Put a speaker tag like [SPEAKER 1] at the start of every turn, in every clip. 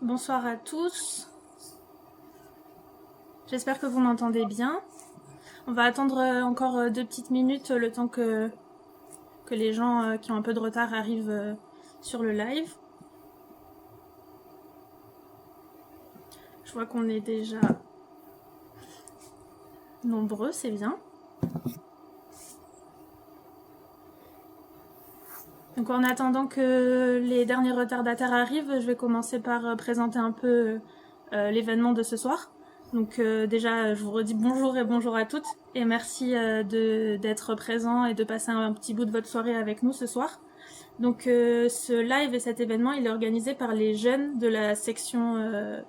[SPEAKER 1] Bonsoir à tous. J'espère que vous m'entendez bien. On va attendre encore 2 petites minutes le temps que les gens qui ont un peu de retard arrivent sur le live. Je vois qu'on est déjà nombreux, c'est bien. Donc en attendant que les derniers retardataires arrivent, je vais commencer par présenter un peu l'événement de ce soir. Donc déjà, je vous redis bonjour et bonjour à toutes et merci d'être présents et de passer un petit bout de votre soirée avec nous ce soir. Donc ce live et cet événement, il est organisé par les jeunes de la section,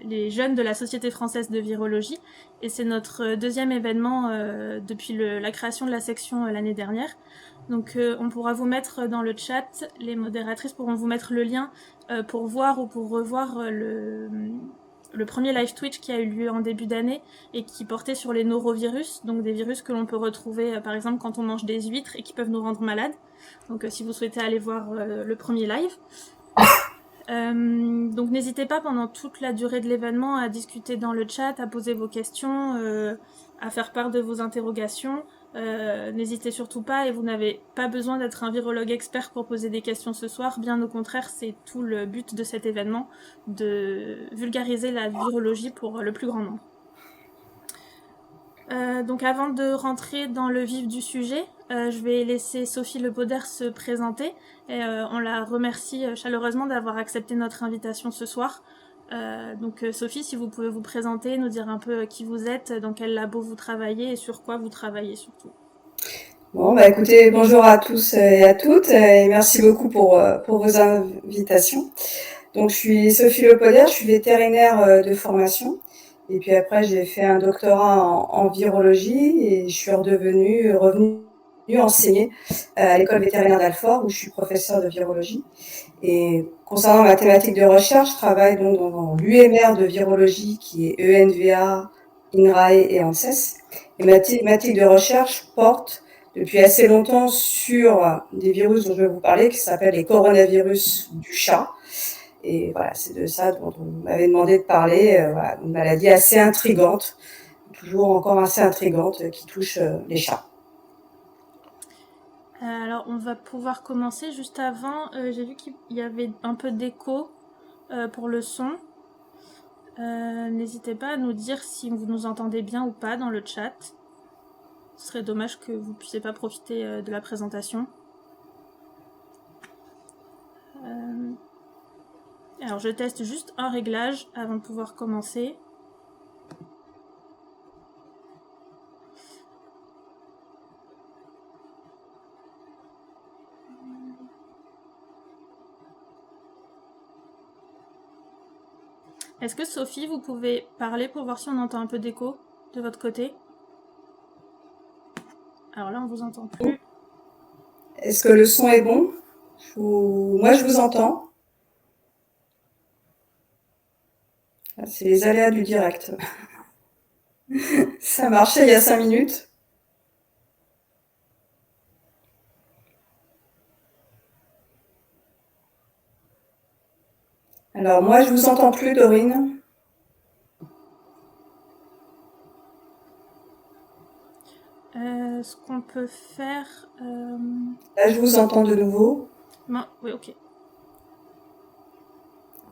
[SPEAKER 1] les jeunes de la Société française de virologie, et c'est notre deuxième événement depuis la création de la section l'année dernière. Donc on pourra vous mettre dans le chat, les modératrices pourront vous mettre le lien pour voir ou pour revoir le premier live Twitch qui a eu lieu en début d'année et qui portait sur les norovirus, donc des virus que l'on peut retrouver par exemple quand on mange des huîtres et qui peuvent nous rendre malades. Donc si vous souhaitez aller voir le premier live. Donc n'hésitez pas pendant toute la durée de l'événement à discuter dans le chat, à poser vos questions, à faire part de vos interrogations. N'hésitez surtout pas, et vous n'avez pas besoin d'être un virologue expert pour poser des questions ce soir. Bien au contraire, c'est tout le but de cet événement, de vulgariser la virologie pour le plus grand nombre. Donc avant de rentrer dans le vif du sujet, je vais laisser Sophie Lepauder se présenter. Et on la remercie chaleureusement d'avoir accepté notre invitation ce soir. Donc Sophie, si vous pouvez vous présenter, nous dire un peu qui vous êtes, dans quel labo vous travaillez et sur quoi vous travaillez surtout.
[SPEAKER 2] Bon, bah écoutez, bonjour à tous et à toutes, et merci beaucoup pour vos invitations. Donc, je suis Sophie Lepauder, je suis vétérinaire de formation. Et puis après, j'ai fait un doctorat en virologie et je suis revenue enseigner à l'école vétérinaire d'Alfort où je suis professeure de virologie. Et concernant ma thématique de recherche, je travaille donc dans l'UMR de virologie qui est ENVA, INRAE et ANSES. Et ma thématique de recherche porte depuis assez longtemps sur des virus dont je vais vous parler qui s'appellent les coronavirus du chat. Et voilà, c'est de ça dont on m'avait demandé de parler. Voilà, une maladie assez intrigante, toujours encore assez intrigante, qui touche les chats.
[SPEAKER 1] Alors on va pouvoir commencer. Juste avant, j'ai vu qu'il y avait un peu d'écho pour le son. N'hésitez pas à nous dire si vous nous entendez bien ou pas dans le chat. Ce serait dommage que vous puissiez pas profiter de la présentation. Alors je teste juste un réglage avant de pouvoir commencer. Est-ce que Sophie, vous pouvez parler pour voir si on entend un peu d'écho de votre côté? Alors là, on vous entend plus.
[SPEAKER 2] Est-ce que le son est bon? Moi, je vous entends. C'est les aléas du direct. Ça marchait il y a 5 minutes. Alors moi, je vous entends plus, Dorine.
[SPEAKER 1] Ce qu'on peut faire...
[SPEAKER 2] Là, je vous entends de nouveau.
[SPEAKER 1] Non, oui, ok.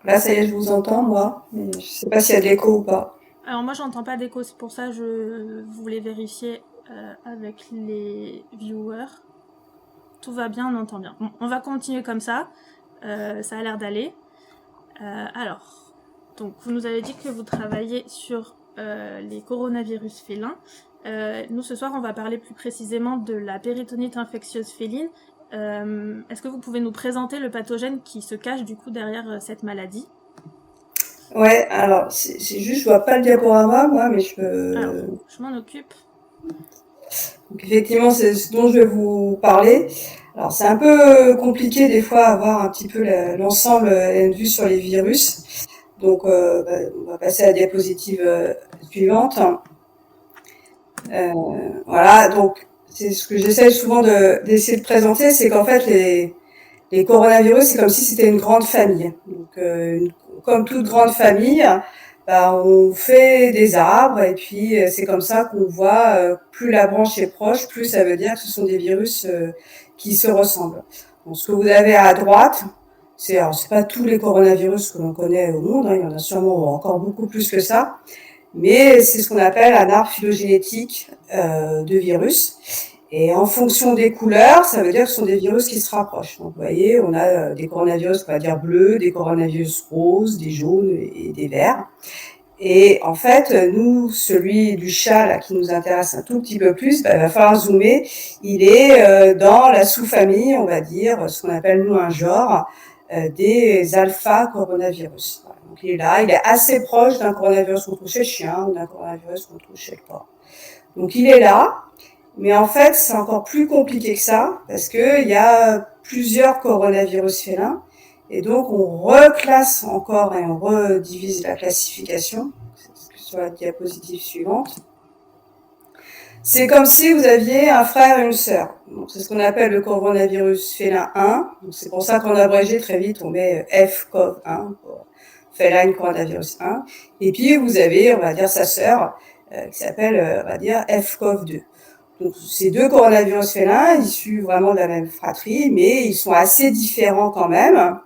[SPEAKER 2] Là, ça y est, je vous entends, moi. Mais je sais pas s'il y a de l'écho ou pas.
[SPEAKER 1] Alors moi, j'entends pas d'écho, c'est pour ça que je voulais vérifier avec les viewers. Tout va bien, on entend bien. Bon, on va continuer comme ça. Ça a l'air d'aller. Alors, donc vous nous avez dit que vous travaillez sur les coronavirus félins. Nous, ce soir, on va parler plus précisément de la péritonite infectieuse féline. Est-ce que vous pouvez nous présenter le pathogène qui se cache du coup derrière cette maladie?
[SPEAKER 2] Ouais, alors, c'est juste, je vois pas le diaporama, moi, mais je
[SPEAKER 1] Alors,
[SPEAKER 2] peux...
[SPEAKER 1] je m'en occupe.
[SPEAKER 2] Donc, effectivement, c'est ce dont je vais vous parler. Alors, c'est un peu compliqué, des fois, à avoir un petit peu l'ensemble et une vue sur les virus. Donc, on va passer à la diapositive suivante. Voilà, donc, c'est ce que j'essaie souvent d'essayer de présenter, c'est qu'en fait, Les coronavirus, c'est comme si c'était une grande famille. Donc, comme toute grande famille, bah, on fait des arbres et puis c'est comme ça qu'on voit, plus la branche est proche, plus ça veut dire que ce sont des virus qui se ressemblent. Donc, ce que vous avez à droite, alors c'est pas tous les coronavirus que l'on connaît au monde, hein, il y en a sûrement encore beaucoup plus que ça, mais c'est ce qu'on appelle un arbre phylogénétique de virus. Et en fonction des couleurs, ça veut dire que ce sont des virus qui se rapprochent. Donc, vous voyez, on a des coronavirus, on va dire bleus, des coronavirus roses, des jaunes et des verts. Et en fait, nous, celui du chat là, qui nous intéresse un tout petit peu plus, bah, il va falloir zoomer. Il est dans la sous-famille, on va dire, ce qu'on appelle nous un genre, des alpha coronavirus. Voilà. Donc il est là, il est assez proche d'un coronavirus qu'on trouve chez le chien ou d'un coronavirus qu'on trouve chez le porc. Donc il est là, mais en fait c'est encore plus compliqué que ça, parce qu'il y a plusieurs coronavirus félins. Et donc, on reclasse encore et on redivise la classification sur la diapositive suivante. C'est comme si vous aviez un frère et une sœur. C'est ce qu'on appelle le coronavirus félin 1. C'est pour ça qu'en abrégé, très vite, on met FCOV1 pour feline coronavirus 1. Et puis, vous avez, on va dire, sa sœur qui s'appelle, on va dire, FCOV2. Donc, ces deux coronavirus félins, issus vraiment de la même fratrie, mais ils sont assez différents quand même.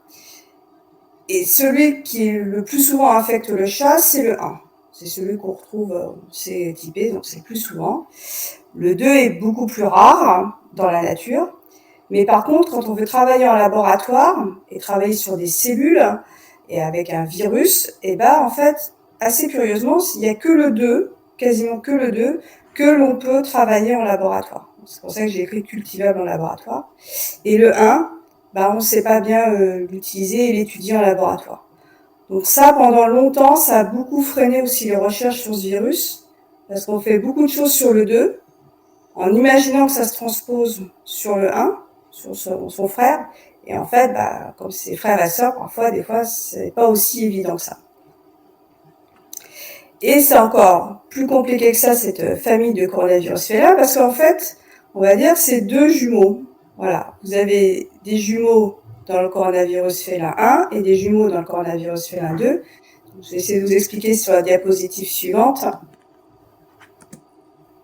[SPEAKER 2] Et celui qui le plus souvent affecte le chat, c'est le 1. C'est celui qu'on retrouve, c'est typé, donc c'est plus souvent. Le 2 est beaucoup plus rare dans la nature. Mais par contre, quand on veut travailler en laboratoire et travailler sur des cellules et avec un virus, et ben en fait, assez curieusement, il n'y a que le 2, quasiment que le 2, que l'on peut travailler en laboratoire. C'est pour ça que j'ai écrit cultivable en laboratoire. Et le 1, bah, on ne sait pas bien l'utiliser et l'étudier en laboratoire. Donc ça, pendant longtemps, ça a beaucoup freiné aussi les recherches sur ce virus, parce qu'on fait beaucoup de choses sur le 2, en imaginant que ça se transpose sur le 1, sur son frère, et en fait, bah, comme c'est frère et sœur, parfois, des fois, c'est pas aussi évident que ça. Et c'est encore plus compliqué que ça, cette famille de coronavirus félins, parce qu'en fait, on va dire que c'est deux jumeaux. Voilà, vous avez des jumeaux dans le coronavirus félin 1 et des jumeaux dans le coronavirus félin 2. Je vais essayer de vous expliquer sur la diapositive suivante.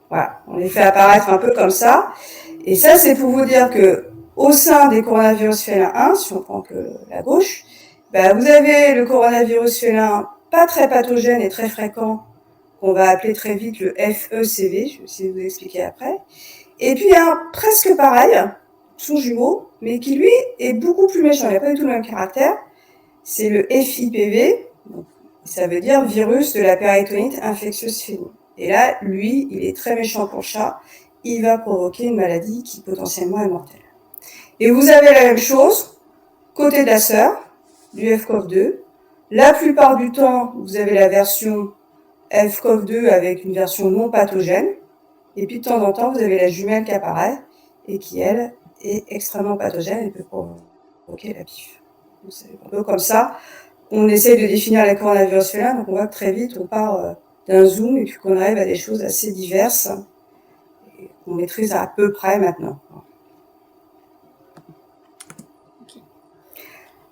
[SPEAKER 2] Voilà, on les fait apparaître un peu comme ça. Et ça, c'est pour vous dire que au sein des coronavirus félin 1, si on prend que la gauche, bah, vous avez le coronavirus félin pas très pathogène et très fréquent, qu'on va appeler très vite le FECV, je vais essayer de vous expliquer après. Et puis un presque pareil, son jumeau, mais qui lui est beaucoup plus méchant, il n'a pas du tout le même caractère. C'est le FIPV, ça veut dire virus de la péritonite infectieuse féline. Et là, lui, il est très méchant pour le chat, il va provoquer une maladie qui potentiellement est mortelle. Et vous avez la même chose, côté de la sœur, du FCOV2. La plupart du temps, vous avez la version FCOV2 avec une version non pathogène. Et puis de temps en temps, vous avez la jumelle qui apparaît et qui, elle, est extrêmement pathogène et peut provoquer la PIF. C'est un peu comme ça. On essaye de définir les coronavirus félins, donc on voit que très vite, on part d'un zoom et puis qu'on arrive à des choses assez diverses et qu'on maîtrise à peu près maintenant.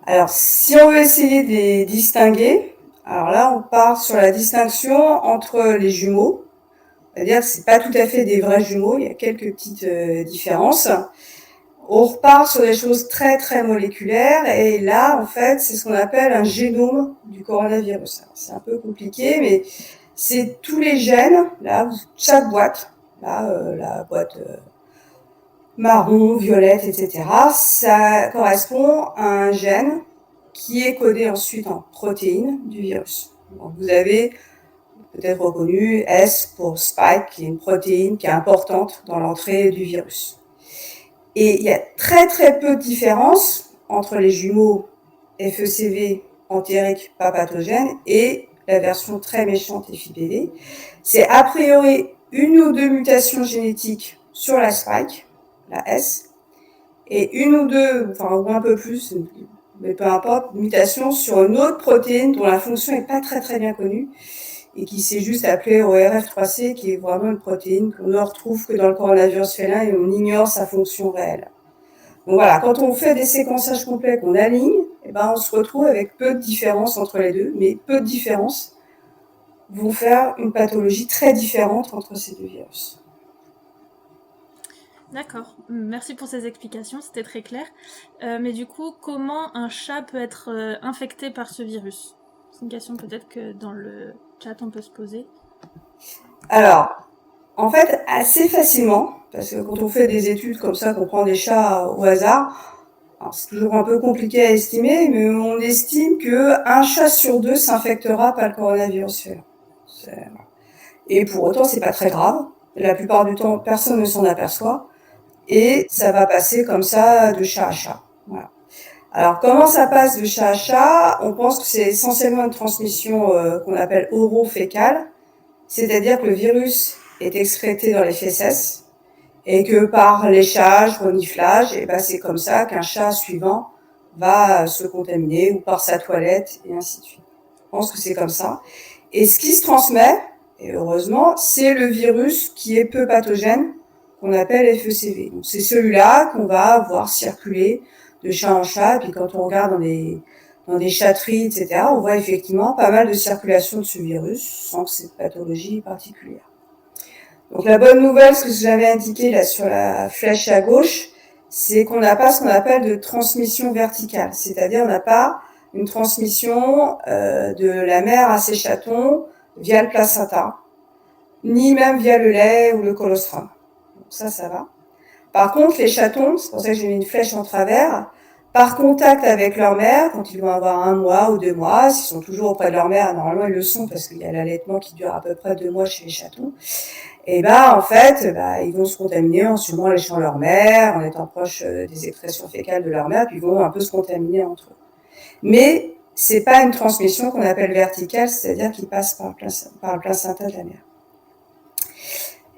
[SPEAKER 2] Alors, si on veut essayer de les distinguer, alors là, on part sur la distinction entre les jumeaux. C'est-à-dire que c'est pas tout à fait des vrais jumeaux, il y a quelques petites différences. On repart sur des choses très très moléculaires et là, en fait, c'est ce qu'on appelle un génome du coronavirus. C'est un peu compliqué, mais c'est tous les gènes, là, chaque boîte, là, la boîte marron, violette, etc. Ça correspond à un gène qui est codé ensuite en protéine du virus. Donc vous avez peut-être reconnu S pour Spike, qui est une protéine qui est importante dans l'entrée du virus. Et il y a très très peu de différence entre les jumeaux FECV entériques pas pathogènes et la version très méchante FIPV. C'est a priori une ou deux mutations génétiques sur la Spike, la S, et une ou deux, enfin ou un peu plus, mais peu importe, mutations sur une autre protéine dont la fonction n'est pas très très bien connue et qui s'est juste appelée ORF3C, qui est vraiment une protéine qu'on ne retrouve que dans le coronavirus félin et on ignore sa fonction réelle. Donc voilà, quand on fait des séquençages complets, qu'on aligne, eh ben, on se retrouve avec peu de différence entre les deux, mais peu de différence vont faire une pathologie très différente entre ces deux virus.
[SPEAKER 1] D'accord, merci pour ces explications, c'était très clair. Mais du coup, comment un chat peut être infecté par ce virus? C'est une question peut-être que dans le chat on peut se poser.
[SPEAKER 2] Alors, en fait, assez facilement, parce que quand on fait des études comme ça, qu'on prend des chats au hasard, alors c'est toujours un peu compliqué à estimer, mais on estime qu'un chat sur deux s'infectera par le coronavirus. Et pour autant, c'est pas très grave. La plupart du temps, personne ne s'en aperçoit. Et ça va passer comme ça de chat à chat. Voilà. Alors, comment ça passe de chat à chat? On pense que c'est essentiellement une transmission qu'on appelle oro-fécale, c'est-à-dire que le virus est excrété dans les fesses et que par léchage, reniflage, et ben c'est comme ça qu'un chat suivant va se contaminer ou par sa toilette et ainsi de suite. Je pense que c'est comme ça. Et ce qui se transmet, et heureusement, c'est le virus qui est peu pathogène, qu'on appelle FECV. Donc c'est celui-là qu'on va voir circuler de chat en chat. Et puis quand on regarde dans des chatteries, etc., on voit effectivement pas mal de circulation de ce virus sans que cette pathologie particulière. Donc la bonne nouvelle, ce que j'avais indiqué là sur la flèche à gauche, c'est qu'on n'a pas ce qu'on appelle de transmission verticale, c'est-à-dire on n'a pas une transmission de la mère à ses chatons via le placenta, ni même via le lait ou le colostrum. Donc ça va. Par contre, les chatons, c'est pour ça que j'ai mis une flèche en travers, par contact avec leur mère, quand ils vont avoir 1 mois ou 2 mois, s'ils sont toujours auprès de leur mère, normalement ils le sont parce qu'il y a l'allaitement qui dure à peu près 2 mois chez les chatons, et bah en fait, bah, ils vont se contaminer en sûrement léchant leur mère, en étant proche des excrétions fécales de leur mère, puis ils vont un peu se contaminer entre eux. Mais c'est pas une transmission qu'on appelle verticale, c'est-à-dire qu'ils passent par le placenta de la mère.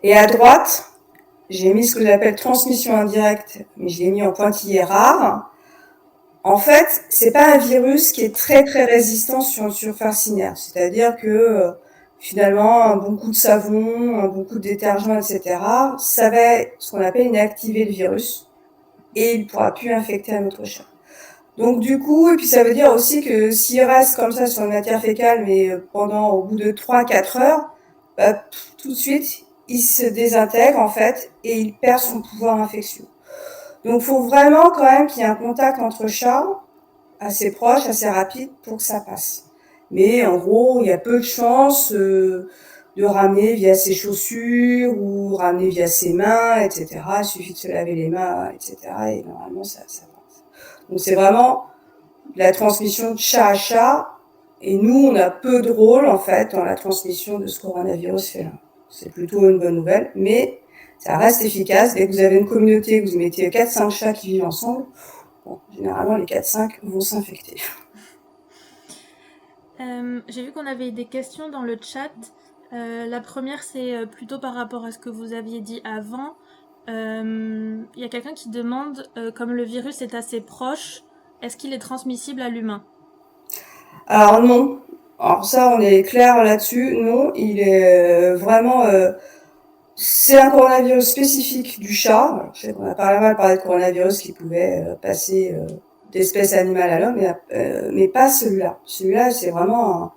[SPEAKER 2] Et à droite, j'ai mis ce que j'appelle transmission indirecte, mais je l'ai mis en pointillé rare. En fait, c'est pas un virus qui est très très résistant sur une surface inerte, c'est-à-dire que finalement, un bon coup de savon, un bon coup de détergent, etc., ça va ce qu'on appelle inactiver le virus et il ne pourra plus infecter un autre chat. Donc du coup, et puis ça veut dire aussi que s'il reste comme ça sur une matière fécale, mais pendant au bout de 3-4 heures, bah, tout de suite, il se désintègre en fait et il perd son pouvoir infectieux. Donc il faut vraiment quand même qu'il y ait un contact entre chats assez proche, assez rapide pour que ça passe. Mais en gros, il y a peu de chances de ramener via ses chaussures ou ramener via ses mains, etc. Il suffit de se laver les mains, etc. Et normalement, ça passe. Donc c'est vraiment la transmission de chat à chat. Et nous, on a peu de rôle, en fait, dans la transmission de ce coronavirus félin. C'est plutôt une bonne nouvelle, mais ça reste efficace. Dès que vous avez une communauté, que vous mettez 4-5 chats qui vivent ensemble, bon, généralement, les 4-5 vont s'infecter.
[SPEAKER 1] J'ai vu qu'on avait des questions dans le chat. La première, c'est plutôt par rapport à ce que vous aviez dit avant. Il y a quelqu'un qui demande, comme le virus est assez proche, est-ce qu'il est transmissible à l'humain?
[SPEAKER 2] Alors non. Alors ça, on est clair là-dessus. Non, il est vraiment... c'est un coronavirus spécifique du chat. Je sais qu'on a pas mal parlé de coronavirus qui pouvait passer d'espèce animale à l'homme, mais pas celui-là. Celui-là, c'est vraiment...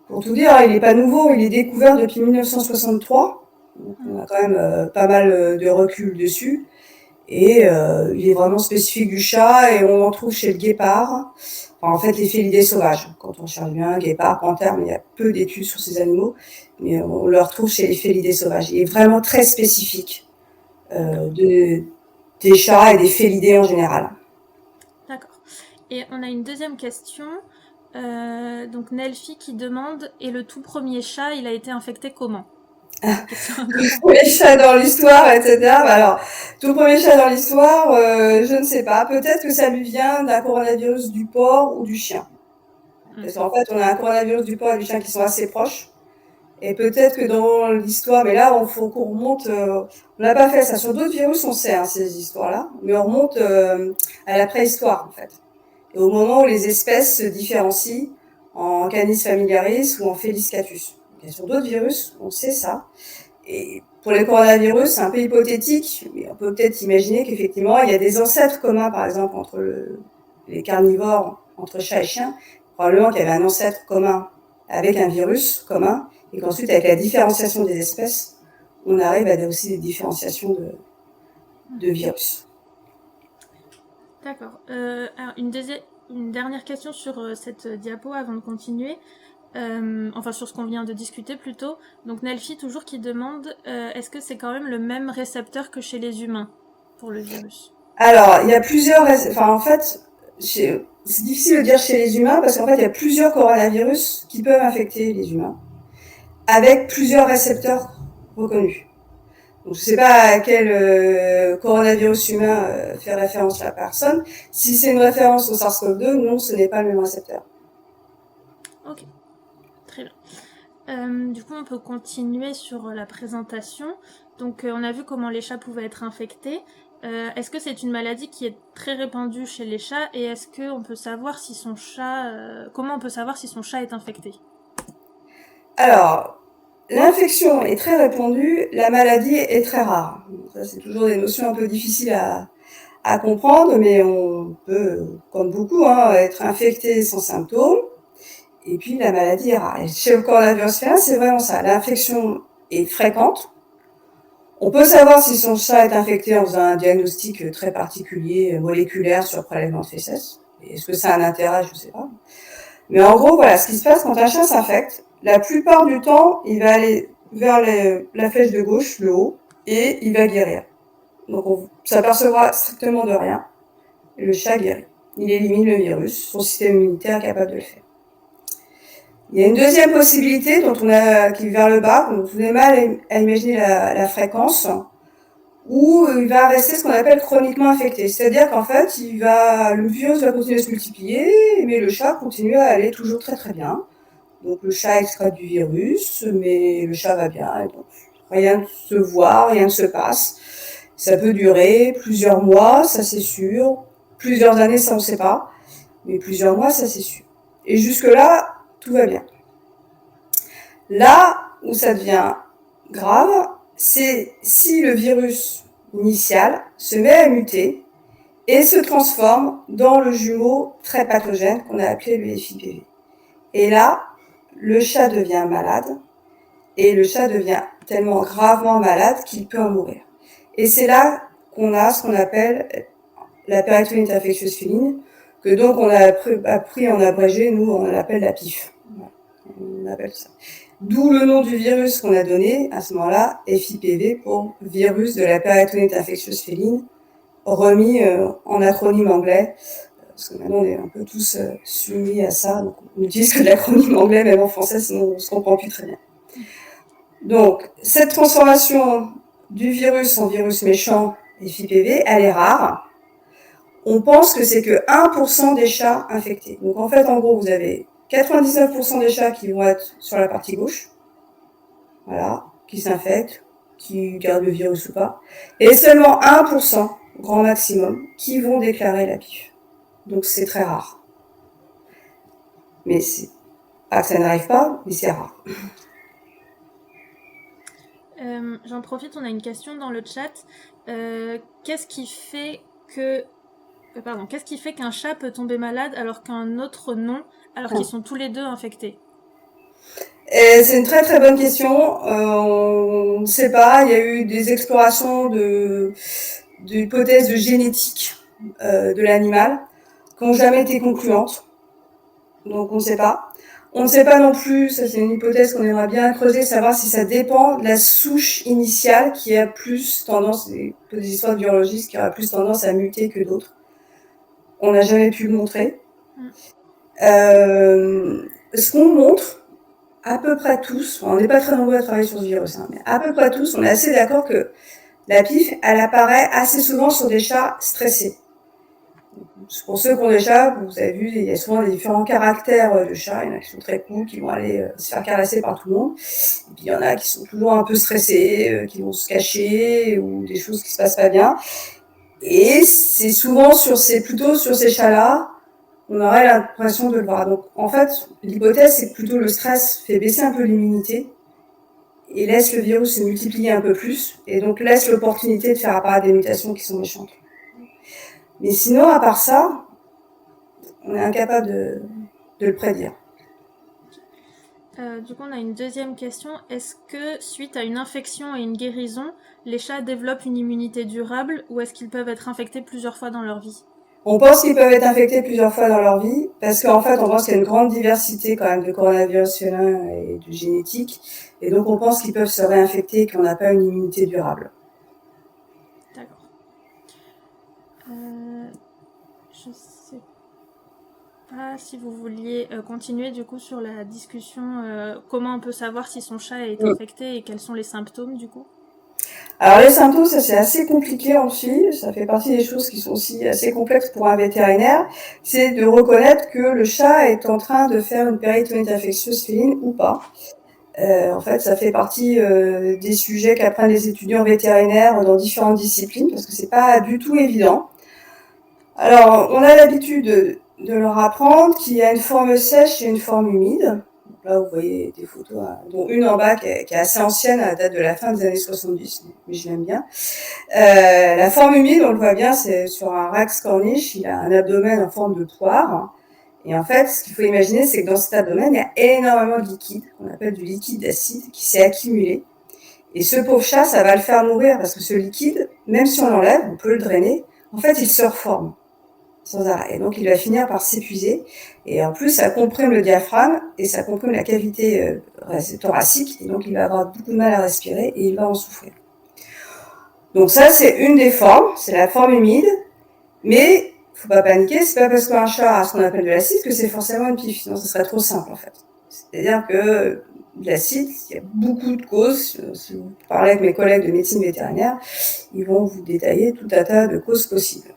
[SPEAKER 2] Pour tout dire, il n'est pas nouveau. Il est découvert depuis 1963. Donc on a quand même pas mal de recul dessus. Et il est vraiment spécifique du chat et on en trouve chez le guépard. Enfin, en fait, les félidés sauvages. Quand on cherche bien, guépard, panthère, mais il y a peu d'études sur ces animaux. Mais on le retrouve chez les félidés sauvages. Il est vraiment très spécifique des chats et des félidés en général.
[SPEAKER 1] D'accord. Et on a une deuxième question. Donc Nelfi qui demande, et le tout premier chat, il a été infecté comment? Question un peu
[SPEAKER 2] Le premier chat dans l'histoire, etc. Bah alors, tout premier chat dans l'histoire, je ne sais pas. Peut-être que ça lui vient d'un coronavirus du porc ou du chien. Parce qu'en fait, on a un coronavirus du porc et du chien qui sont assez proches. Et peut-être que dans l'histoire, mais là, il faut qu'on remonte. On n'a pas fait ça sur d'autres virus, on sait ces histoires-là, mais on remonte à la préhistoire en fait. Et au moment où les espèces se différencient en Canis familiaris ou en Felis catus. Et sur d'autres virus, on sait ça. Et pour les coronavirus, c'est un peu hypothétique, mais on peut peut-être imaginer qu'effectivement, il y a des ancêtres communs, par exemple, entre les carnivores, entre chat et chien. Probablement qu'il y avait un ancêtre commun avec un virus commun, et qu'ensuite, avec la différenciation des espèces, on arrive à aussi des différenciations de virus.
[SPEAKER 1] D'accord. Alors une dernière question sur cette diapo avant de continuer. Enfin, sur ce qu'on vient de discuter plutôt. Donc, Nelfi, toujours qui demande est-ce que c'est quand même le même récepteur que chez les humains pour le virus?
[SPEAKER 2] Alors, il y a plusieurs... Enfin, en fait, c'est difficile de dire chez les humains parce qu'en fait, il y a plusieurs coronavirus qui peuvent infecter les humains avec plusieurs récepteurs reconnus. Donc, je ne sais pas à quel coronavirus humain fait référence la personne. Si c'est une référence au SARS-CoV-2, non, ce n'est pas le même récepteur.
[SPEAKER 1] Ok, très bien. Du coup, on peut continuer sur la présentation. Donc, on a vu comment les chats pouvaient être infectés. Est-ce que c'est une maladie qui est très répandue chez les chats et est-ce qu'on peut savoir si son chat, comment on peut savoir si son chat est infecté?
[SPEAKER 2] Alors, l'infection est très répandue, la maladie est très rare. Ça, c'est toujours des notions un peu difficiles à comprendre, mais on peut, comme beaucoup, être infecté sans symptômes. Et puis, la maladie est rare. Et chez le coronavirus félin, c'est vraiment ça. L'infection est fréquente. On peut savoir si son chat est infecté en faisant un diagnostic très particulier, moléculaire, sur prélèvement de fesses. Est-ce que ça a un intérêt? Je ne sais pas. Mais en gros, voilà, ce qui se passe quand un chat s'infecte, la plupart du temps, il va aller vers la flèche de gauche, le haut, et il va guérir. Donc, on s'apercevra strictement de rien. Et le chat guérit. Il élimine le virus. Son système immunitaire est capable de le faire. Il y a une deuxième possibilité qui est vers le bas, dont on a mal à imaginer la fréquence, où il va rester ce qu'on appelle chroniquement infecté. C'est-à-dire qu'en fait, le virus va continuer à se multiplier, mais le chat continue à aller toujours très très bien. Donc le chat excrète du virus, mais le chat va bien, et donc rien ne se voit, rien ne se passe. Ça peut durer plusieurs mois, ça c'est sûr. Plusieurs années, ça on ne sait pas. Mais plusieurs mois, ça c'est sûr. Et jusque-là, tout va bien. Là où ça devient grave, c'est si le virus initial se met à muter et se transforme dans le jumeau très pathogène qu'on a appelé le FIPV. Et là, le chat devient malade et le chat devient tellement gravement malade qu'il peut en mourir. Et c'est là qu'on a ce qu'on appelle la péritonite infectieuse féline, que donc on a appris en abrégé, nous on l'appelle la PIF. On appelle ça. D'où le nom du virus qu'on a donné à ce moment-là, FIPV, pour virus de la péritonite infectieuse féline, remis en acronyme anglais, parce que maintenant on est un peu tous soumis à ça, donc on n'utilise que de l'acronyme anglais, même en français, sinon on ne se comprend plus très bien. Donc, cette transformation du virus en virus méchant, FIPV, elle est rare. On pense que c'est que 1% des chats infectés. Donc en fait, en gros, vous avez 99% des chats qui vont être sur la partie gauche, voilà, qui s'infectent, qui gardent le virus ou pas, et seulement 1%, grand maximum, qui vont déclarer la PIF. Donc c'est très rare. Mais c'est pas que ça n'arrive pas, mais c'est rare.
[SPEAKER 1] J'en profite, on a une question dans le chat. Qu'est-ce qui fait qu'un chat peut tomber malade alors qu'un autre non, alors qu'ils sont tous les deux infectés?
[SPEAKER 2] C'est une très très bonne question. On ne sait pas. Il y a eu des explorations d'hypothèses de génétique de l'animal qui n'ont jamais été concluantes. Donc on ne sait pas. On ne sait pas non plus, ça c'est une hypothèse qu'on aimerait bien creuser, savoir si ça dépend de la souche initiale qui a plus tendance, des histoires de biologistes, qui aura plus tendance à muter que d'autres. On n'a jamais pu le montrer. Ce qu'on montre, à peu près tous, on n'est pas très nombreux à travailler sur ce virus, mais à peu près tous, on est assez d'accord que la PIF, elle apparaît assez souvent sur des chats stressés. Pour ceux qui ont des chats, vous avez vu, il y a souvent des différents caractères de chats. Il y en a qui sont très cool, qui vont aller se faire caresser par tout le monde. Et puis il y en a qui sont toujours un peu stressés, qui vont se cacher, ou des choses qui se passent pas bien. Et c'est souvent plutôt sur ces chats-là, on aurait l'impression de le voir. Donc en fait, l'hypothèse, c'est que plutôt le stress fait baisser un peu l'immunité. et laisse le virus se multiplier un peu plus, et donc laisse l'opportunité de faire apparaître des mutations qui sont méchantes. Mais sinon, à part ça, on est incapable de le prédire.
[SPEAKER 1] Du coup, on a une deuxième question. Est-ce que, suite à une infection et une guérison, les chats développent une immunité durable ou est-ce qu'ils peuvent être infectés plusieurs fois dans leur vie?
[SPEAKER 2] On pense qu'ils peuvent être infectés plusieurs fois dans leur vie, parce qu'en fait, on pense qu'il y a une grande diversité quand même de coronavirus félins et de génétique, et donc on pense qu'ils peuvent se réinfecter et qu'on n'a pas une immunité durable.
[SPEAKER 1] D'accord. Je sais pas si vous vouliez continuer du coup sur la discussion, comment on peut savoir si son chat est infecté et quels sont les symptômes du coup?
[SPEAKER 2] Alors les symptômes, ça c'est assez compliqué ensuite, ça fait partie des choses qui sont aussi assez complexes pour un vétérinaire, c'est de reconnaître que le chat est en train de faire une péritonite infectieuse féline ou pas. En fait, ça fait partie des sujets qu'apprennent les étudiants vétérinaires dans différentes disciplines, parce que c'est pas du tout évident. Alors, on a l'habitude de leur apprendre qu'il y a une forme sèche et une forme humide. Donc là, vous voyez des photos, dont une en bas qui est assez ancienne, à date de la fin des années 70, mais je l'aime bien. La forme humide, on le voit bien, c'est sur un Rex corniche, il a un abdomen en forme de poire. Et en fait, ce qu'il faut imaginer, c'est que dans cet abdomen, il y a énormément de liquide, qu'on appelle du liquide acide, qui s'est accumulé. Et ce pauvre chat, ça va le faire mourir, parce que ce liquide, même si on l'enlève, on peut le drainer, en fait, il se reforme sans arrêt. Et donc, il va finir par s'épuiser. Et en plus, ça comprime le diaphragme et ça comprime la cavité thoracique. Et donc, il va avoir beaucoup de mal à respirer et il va en souffrir. Donc ça, c'est une des formes, c'est la forme humide. Mais faut pas paniquer, c'est pas parce qu'un chat a ce qu'on appelle de l'acide que c'est forcément une pif. Sinon, ce serait trop simple en fait. C'est-à-dire que l'acide, il y a beaucoup de causes. Si vous parlez avec mes collègues de médecine vétérinaire, ils vont vous détailler tout un tas de causes possibles.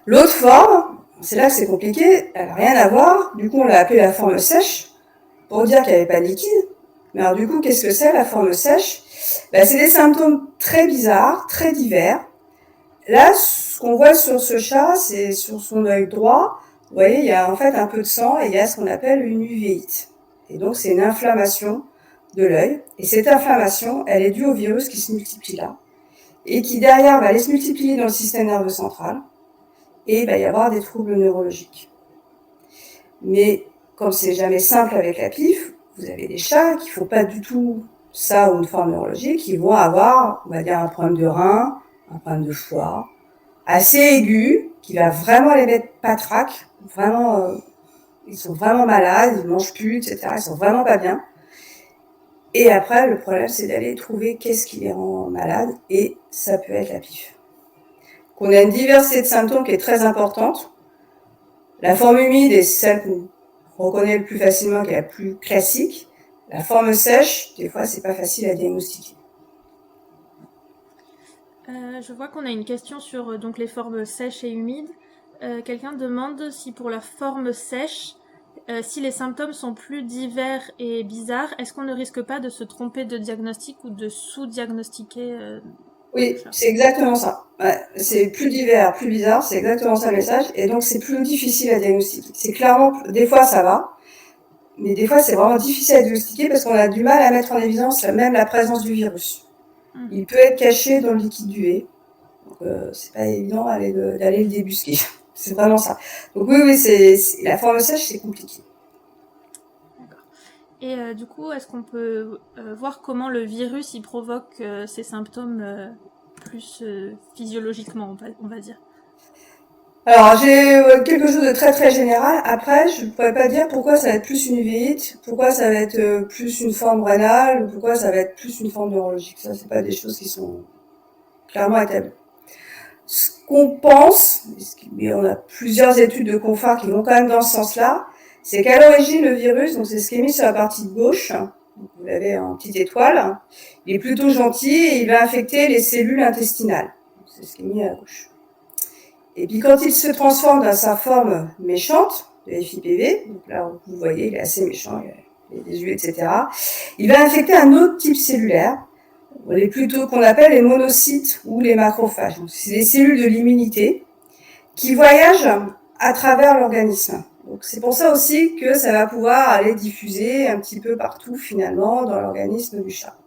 [SPEAKER 2] L'autre forme, c'est là que c'est compliqué, elle n'a rien à voir. Du coup, on l'a appelée la forme sèche pour dire qu'il n'y avait pas de liquide. Mais alors, du coup, qu'est-ce que c'est la forme sèche? C'est des symptômes très bizarres, très divers. Là, ce qu'on voit sur ce chat, c'est sur son œil droit. Vous voyez, il y a en fait un peu de sang et il y a ce qu'on appelle une uvéite. Et donc, c'est une inflammation de l'œil. Et cette inflammation, elle est due au virus qui se multiplie là. Et qui derrière va aller se multiplier dans le système nerveux central. Et il va y avoir des troubles neurologiques. Mais comme c'est jamais simple avec la PIF, vous avez des chats qui font pas du tout ça ou une forme neurologique, qui vont avoir, on va dire, un problème de rein, un problème de foie, assez aigu, qui va vraiment les mettre patraque, vraiment, ils sont vraiment malades, ils mangent plus, etc. Ils sont vraiment pas bien. Et après, le problème, c'est d'aller trouver qu'est-ce qui les rend malades, et ça peut être la PIF. On a une diversité de symptômes qui est très importante. La forme humide est celle qu'on reconnaît le plus facilement, qui est la plus classique. La forme sèche, des fois, c'est pas facile à diagnostiquer.
[SPEAKER 1] Je vois qu'on a une question sur donc les formes sèches et humides. Quelqu'un demande si pour la forme sèche, si les symptômes sont plus divers et bizarres, est-ce qu'on ne risque pas de se tromper de diagnostic ou de sous-diagnostiquer
[SPEAKER 2] Oui, c'est exactement ça. Ouais, c'est plus divers, plus bizarre, c'est exactement ça le message. Et donc, c'est plus difficile à diagnostiquer. C'est clairement, des fois, ça va. Mais des fois, c'est vraiment difficile à diagnostiquer parce qu'on a du mal à mettre en évidence même la présence du virus. Il peut être caché dans le liquide duvet. Donc, c'est pas évident d'aller le débusquer. C'est vraiment ça. Donc oui, la forme sèche, c'est compliqué.
[SPEAKER 1] D'accord. Et du coup, est-ce qu'on peut voir comment le virus il provoque ces symptômes plus physiologiquement, on va dire?
[SPEAKER 2] Alors, j'ai quelque chose de très très général. Après, je ne pourrais pas dire pourquoi ça va être plus une uvéite, pourquoi ça va être plus une forme rénale, ou pourquoi ça va être plus une forme neurologique. Ça, c'est pas des choses qui sont clairement établies. Ce qu'on pense, mais on a plusieurs études de confort qui vont quand même dans ce sens-là, c'est qu'à l'origine, le virus, donc c'est ce qui est mis sur la partie gauche, donc vous l'avez en petite étoile, il est plutôt gentil et il va infecter les cellules intestinales. C'est ce qui est mis à gauche. Et puis quand il se transforme dans sa forme méchante, de FIPV, donc là vous voyez, il est assez méchant, il a des yeux, etc. Il va infecter un autre type cellulaire, les plutôt qu'on appelle les monocytes ou les macrophages. C'est des cellules de l'immunité qui voyagent à travers l'organisme. Donc c'est pour ça aussi que ça va pouvoir aller diffuser un petit peu partout finalement dans l'organisme du chat.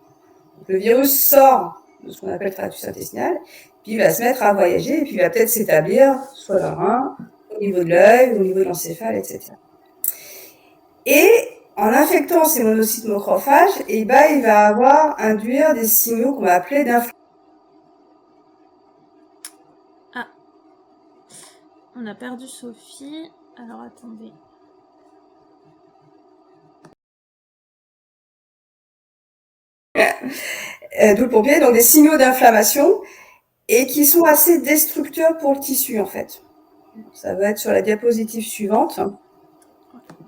[SPEAKER 2] Donc, le virus sort de ce qu'on appelle le tractus intestinal, puis il va se mettre à voyager, et puis il va peut-être s'établir soit dans le rein, au niveau de l'œil, au niveau de l'encéphale, etc. Et en infectant ces monocytes macrophages, il va induire des signaux qu'on va appeler d'inflammation.
[SPEAKER 1] Ah, on a perdu Sophie. Alors attendez.
[SPEAKER 2] D'où le pompier, donc des signaux d'inflammation, et qui sont assez destructeurs pour le tissu en fait. Ça va être sur la diapositive suivante.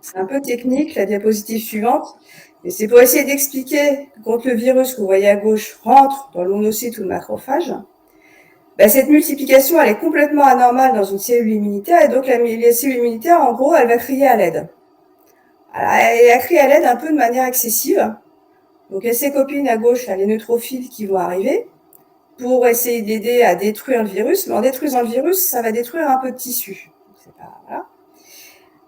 [SPEAKER 2] C'est un peu technique, la diapositive suivante, mais c'est pour essayer d'expliquer que quand le virus que vous voyez à gauche rentre dans le monocyte ou le macrophage, cette multiplication, elle est complètement anormale dans une cellule immunitaire, et donc la cellule immunitaire, en gros, elle va crier à l'aide. Alors, elle a crié à l'aide un peu de manière excessive. Donc, il y a ses copines à gauche, là, les neutrophiles qui vont arriver pour essayer d'aider à détruire le virus, mais en détruisant le virus, ça va détruire un peu de tissu. C'est pas, voilà.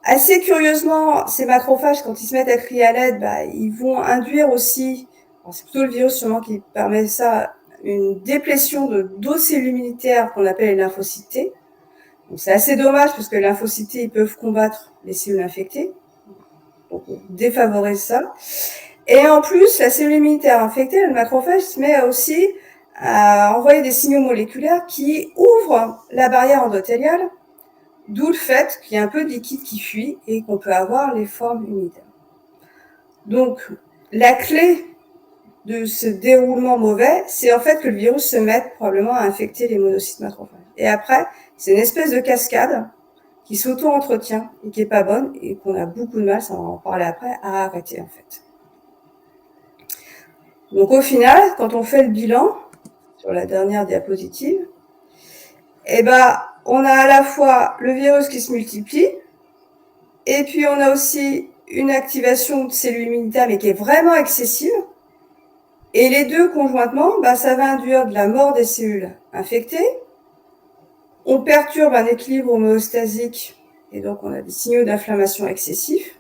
[SPEAKER 2] Assez curieusement, ces macrophages, quand ils se mettent à crier à l'aide, ils vont induire aussi, c'est plutôt le virus sûrement qui permet ça, une déplétion de d'autres cellules immunitaires qu'on appelle les lymphocytes T. Donc c'est assez dommage parce que les lymphocytes T, ils peuvent combattre les cellules infectées. Donc on défavorise ça. Et en plus, la cellule immunitaire infectée, le macrophage, se met aussi à envoyer des signaux moléculaires qui ouvrent la barrière endothéliale, d'où le fait qu'il y a un peu de liquide qui fuit et qu'on peut avoir les formes immunitaires. Donc, la clé de ce déroulement mauvais, c'est en fait que le virus se mette probablement à infecter les monocytes macrophages. Et après, c'est une espèce de cascade qui s'auto-entretient et qui est pas bonne et qu'on a beaucoup de mal, ça va en parler après, à arrêter en fait. Donc au final, quand on fait le bilan, sur la dernière diapositive, on a à la fois le virus qui se multiplie, et puis on a aussi une activation de cellules immunitaires, mais qui est vraiment excessive. Et les deux conjointement, ça va induire de la mort des cellules infectées. On perturbe un équilibre homéostasique, et donc on a des signaux d'inflammation excessifs.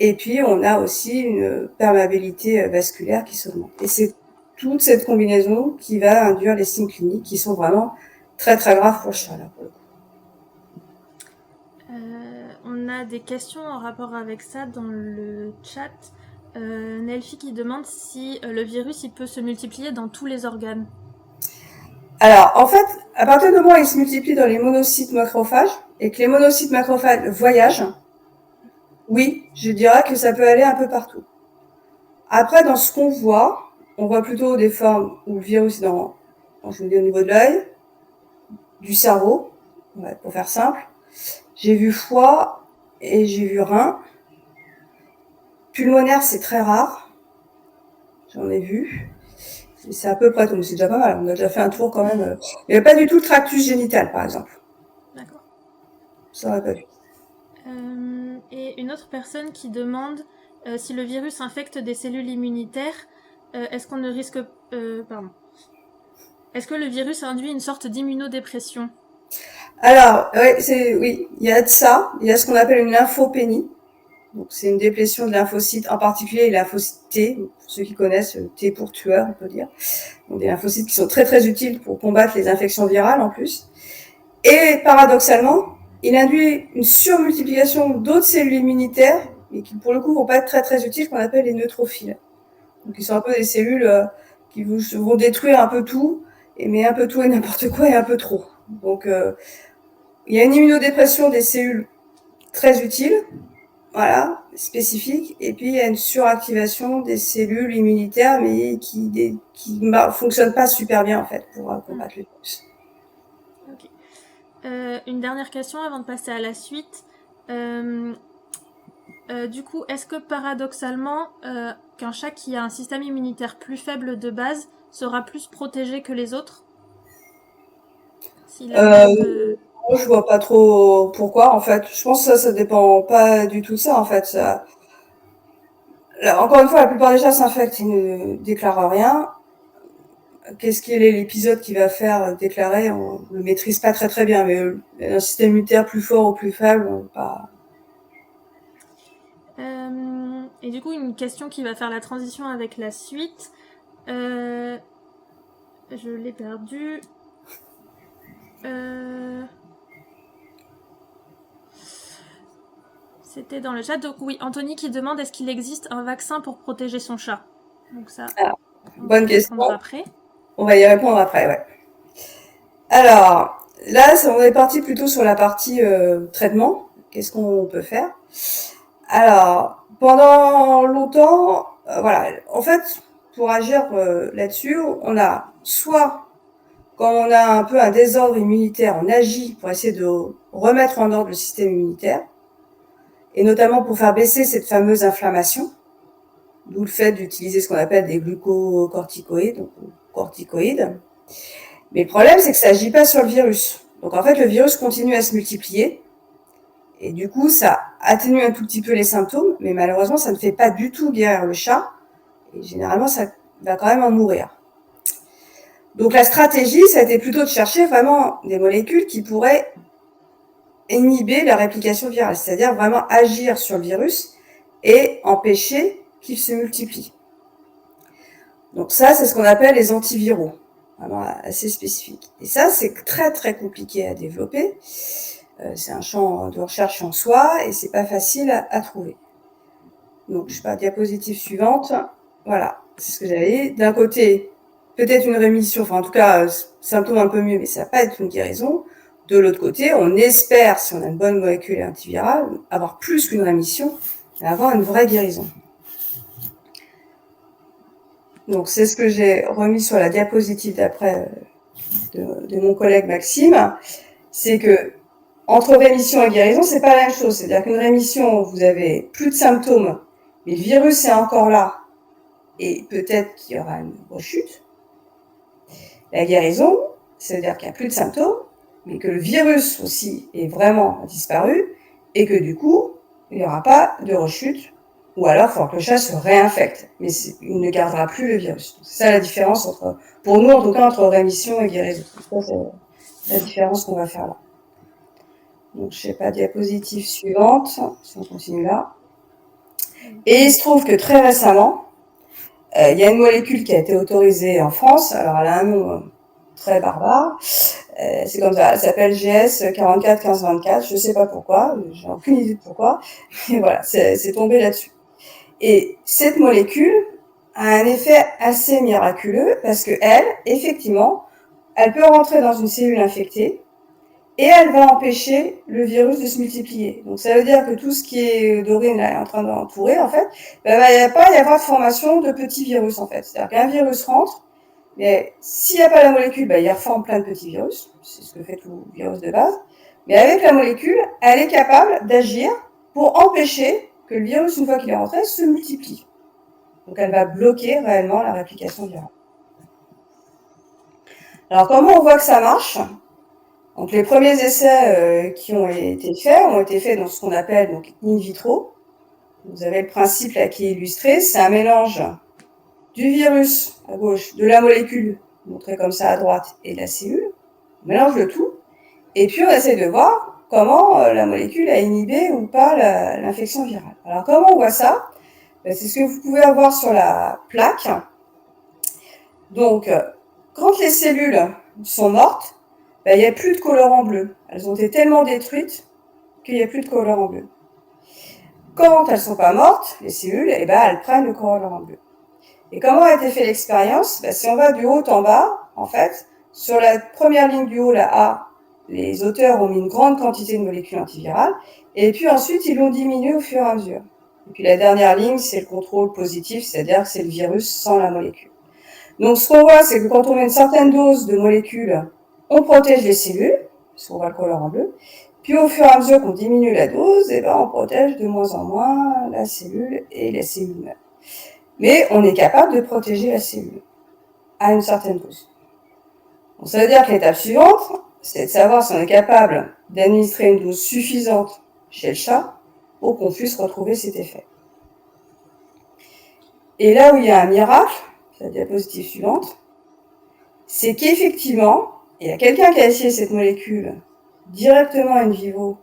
[SPEAKER 2] Et puis on a aussi une perméabilité vasculaire qui s'augmente. Et c'est toute cette combinaison qui va induire les signes cliniques qui sont vraiment très très graves pour le chat, là, pour le coup.
[SPEAKER 1] On a des questions en rapport avec ça dans le chat. Nelfi qui demande si le virus il peut se multiplier dans tous les organes.
[SPEAKER 2] Alors, en fait, à partir du moment où il se multiplie dans les monocytes macrophages et que les monocytes macrophages voyagent, oui, je dirais que ça peut aller un peu partout. Après, dans ce qu'on voit, on voit plutôt des formes où le virus est je vous dis au niveau de l'œil, du cerveau, pour faire simple. J'ai vu foie et j'ai vu rein. Pulmonaire, c'est très rare. J'en ai vu. C'est à peu près tout, mais c'est déjà pas mal. On a déjà fait un tour quand même. Il n'y a pas du tout le tractus génital, par exemple.
[SPEAKER 1] D'accord.
[SPEAKER 2] Ça, on n'a pas vu.
[SPEAKER 1] Et une autre personne qui demande si le virus infecte des cellules immunitaires, est-ce qu'on ne risque... Est-ce que le virus induit une sorte d'immunodépression?
[SPEAKER 2] Alors, oui, il y a de ça. Il y a ce qu'on appelle une lymphopénie. Donc, c'est une déplétion de lymphocytes, en particulier les lymphocytes T, pour ceux qui connaissent, T pour tueur, on peut dire. Donc, des lymphocytes qui sont très très utiles pour combattre les infections virales en plus. Et paradoxalement, il induit une surmultiplication d'autres cellules immunitaires, mais qui pour le coup vont pas être très très utiles, qu'on appelle les neutrophiles. Donc, ils sont un peu des cellules qui vont détruire un peu tout, mais un peu tout et n'importe quoi et un peu trop. Donc, il y a une immunodépression des cellules très utiles, voilà, spécifique, et puis il y a une suractivation des cellules immunitaires, mais qui fonctionnent pas super bien en fait pour combattre le virus.
[SPEAKER 1] Ok. Une dernière question avant de passer à la suite. Du coup, est-ce que paradoxalement, qu'un chat qui a un système immunitaire plus faible de base sera plus protégé que les autres? S'il a moins de...
[SPEAKER 2] Je vois pas trop pourquoi en fait. Je pense que ça dépend pas du tout de ça en fait. Là, encore une fois, la plupart des chats s'infectent, ils ne déclarent rien. Qu'est-ce qu'il est l'épisode qui va faire déclarer? On le maîtrise pas très très bien, mais un système immunitaire plus fort ou plus faible,
[SPEAKER 1] Et du coup, une question qui va faire la transition avec la suite. Je l'ai perdu. C'était dans le chat. Donc oui, Anthony qui demande est-ce qu'il existe un vaccin pour protéger son chat. Donc ça,
[SPEAKER 2] Alors,
[SPEAKER 1] on va
[SPEAKER 2] bonne
[SPEAKER 1] y
[SPEAKER 2] question.
[SPEAKER 1] répondre après.
[SPEAKER 2] On va y répondre après, ouais. Alors, là, on est parti plutôt sur la partie traitement. Qu'est-ce qu'on peut faire? Alors, pendant longtemps, voilà, en fait, pour agir là-dessus, on a soit, quand on a un peu un désordre immunitaire, on agit pour essayer de remettre en ordre le système immunitaire, et notamment pour faire baisser cette fameuse inflammation, d'où le fait d'utiliser ce qu'on appelle des glucocorticoïdes, donc corticoïdes. Mais le problème, c'est que ça agit pas sur le virus. Donc en fait, le virus continue à se multiplier, et du coup, ça atténue un tout petit peu les symptômes, mais malheureusement, ça ne fait pas du tout guérir le chat, et généralement, ça va quand même en mourir. Donc la stratégie, ça a été plutôt de chercher vraiment des molécules qui pourraient inhiber la réplication virale, c'est-à-dire vraiment agir sur le virus et empêcher qu'il se multiplie. Donc ça, c'est ce qu'on appelle les antiviraux, vraiment assez spécifique. Et ça, c'est très très compliqué à développer. C'est un champ de recherche en soi et c'est pas facile à trouver. Donc, je sais pas, diapositive suivante. Voilà, c'est ce que j'avais dit. D'un côté, peut-être une rémission, enfin en tout cas, symptôme un peu mieux, mais ça va pas être une guérison. De l'autre côté, on espère, si on a une bonne molécule antivirale, avoir plus qu'une rémission et avoir une vraie guérison. Donc, c'est ce que j'ai remis sur la diapositive d'après de mon collègue Maxime. C'est que entre rémission et guérison, c'est pas la même chose. C'est-à-dire qu'une rémission, vous avez plus de symptômes, mais le virus est encore là, et peut-être qu'il y aura une rechute. La guérison, c'est-à-dire qu'il n'y a plus de symptômes, mais que le virus aussi est vraiment disparu, et que du coup, il n'y aura pas de rechute, ou alors il faudra que le chat se réinfecte, mais il ne gardera plus le virus. C'est ça la différence entre, pour nous en tout cas, entre rémission et guérison. Ça, c'est la différence qu'on va faire là. Donc, je sais pas, diapositive suivante, si on continue là. Et il se trouve que très récemment, il y a une molécule qui a été autorisée en France. Alors, elle a un nom très barbare. C'est comme ça. Elle s'appelle GS 44 15 24. Je sais pas pourquoi. J'ai aucune idée de pourquoi. Mais voilà, c'est tombé là-dessus. Et cette molécule a un effet assez miraculeux parce que elle, effectivement, elle peut rentrer dans une cellule infectée et elle va empêcher le virus de se multiplier. Donc ça veut dire que tout ce qui est Dorine là, est en train d'entourer, en fait, il va pas y avoir de formation de petits virus, en fait. C'est-à-dire qu'un virus rentre, mais s'il n'y a pas la molécule, il reforme plein de petits virus. C'est ce que fait tout virus de base. Mais avec la molécule, elle est capable d'agir pour empêcher que le virus, une fois qu'il est rentré, se multiplie. Donc elle va bloquer réellement la réplication virale. Alors comment on voit que ça marche ? Donc les premiers essais qui ont été faits dans ce qu'on appelle donc in vitro. Vous avez le principe là qui est illustré, c'est un mélange du virus à gauche, de la molécule montrée comme ça à droite et de la cellule. On mélange le tout et puis on essaie de voir comment la molécule a inhibé ou pas l'infection virale. Alors comment on voit ça ? C'est ce que vous pouvez avoir sur la plaque. Donc quand les cellules sont mortes, il n'y a plus de colorant bleu. Elles ont été tellement détruites qu'il n'y a plus de colorant bleu. Quand elles ne sont pas mortes, les cellules, elles prennent le colorant bleu. Et comment a été fait l'expérience ? Si on va du haut en bas, en fait, sur la première ligne du haut, la A, les auteurs ont mis une grande quantité de molécules antivirales, et puis ensuite, ils l'ont diminué au fur et à mesure. Et puis la dernière ligne, c'est le contrôle positif, c'est-à-dire que c'est le virus sans la molécule. Donc ce qu'on voit, c'est que quand on met une certaine dose de molécules, on protège les cellules, parce qu'on voit le colorant bleu. Puis au fur et à mesure qu'on diminue la dose, on protège de moins en moins la cellule et les cellules mêmes. Mais on est capable de protéger la cellule à une certaine dose. Donc ça veut dire que l'étape suivante, c'est de savoir si on est capable d'administrer une dose suffisante chez le chat pour qu'on puisse retrouver cet effet. Et là où il y a un miracle, c'est la diapositive suivante, c'est qu'effectivement, il y a quelqu'un qui a essayé cette molécule directement in vivo